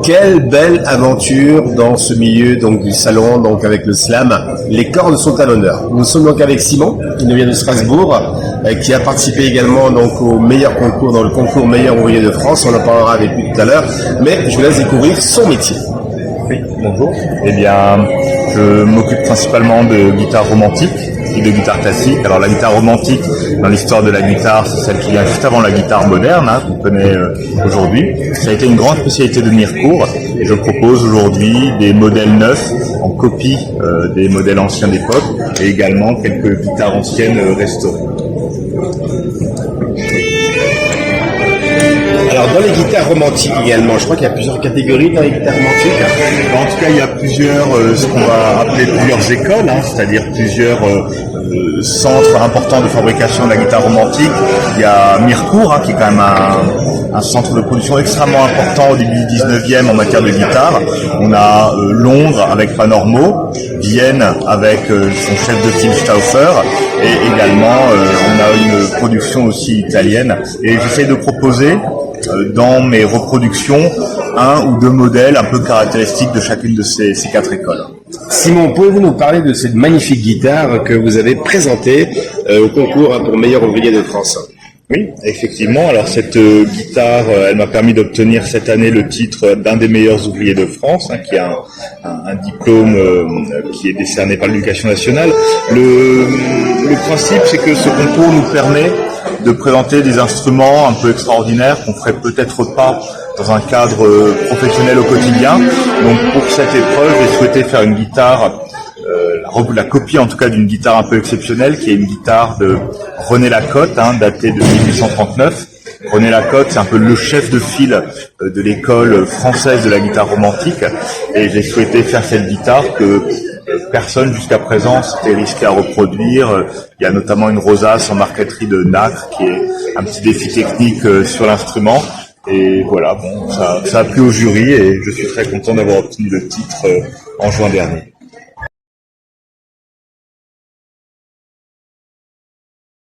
Quelle belle aventure dans ce milieu donc du salon, donc avec le slam. Les cordes sont à l'honneur. Nous sommes donc avec Simon, qui nous vient de Strasbourg, qui a participé également donc au meilleur concours, dans le concours meilleur ouvrier de France. On en parlera avec lui tout à l'heure, mais je vous laisse découvrir son métier. Oui, bonjour. Eh bien, je m'occupe principalement de guitare romantique et de guitare classique. Alors la guitare romantique, dans l'histoire de la guitare, c'est celle qui vient juste avant la guitare moderne, qu'on connaît aujourd'hui. Ça a été une grande spécialité de Mirecourt et je propose aujourd'hui des modèles neufs en copie des modèles anciens d'époque et également quelques guitares anciennes restaurées. Alors dans les guitares romantiques également, je crois qu'il y a plusieurs catégories dans les guitares romantiques. En tout cas, il y a plusieurs, ce qu'on va appeler plusieurs écoles, c'est-à-dire plusieurs centres importants de fabrication de la guitare romantique. Il y a Mirecourt, qui est quand même un centre de production extrêmement important au début du 19e en matière de guitare. On a Londres avec Panormo, Vienne avec son chef de file Stauffer, et également on a une production aussi italienne. Et j'essaie de proposer dans mes reproductions un ou deux modèles un peu caractéristiques de chacune de ces quatre écoles. Simon, pouvez-vous nous parler de cette magnifique guitare que vous avez présentée au concours pour meilleur ouvrier de France? Oui, effectivement. Alors cette guitare, elle m'a permis d'obtenir cette année le titre d'un des meilleurs ouvriers de France, qui a un diplôme qui est décerné par l'Éducation nationale. Le principe, c'est que ce concours nous permet de présenter des instruments un peu extraordinaires qu'on ferait peut-être pas dans un cadre professionnel au quotidien. Donc pour cette épreuve, j'ai souhaité faire une guitare, la copie en tout cas d'une guitare un peu exceptionnelle, qui est une guitare de René Lacotte, datée de 1839. René Lacotte, c'est un peu le chef de file de l'école française de la guitare romantique, et j'ai souhaité faire cette guitare que personne jusqu'à présent s'était risqué à reproduire. Il y a notamment une rosace en marqueterie de nacre qui est un petit défi technique sur l'instrument. Et voilà, bon, ça a plu au jury et je suis très content d'avoir obtenu le titre en juin dernier.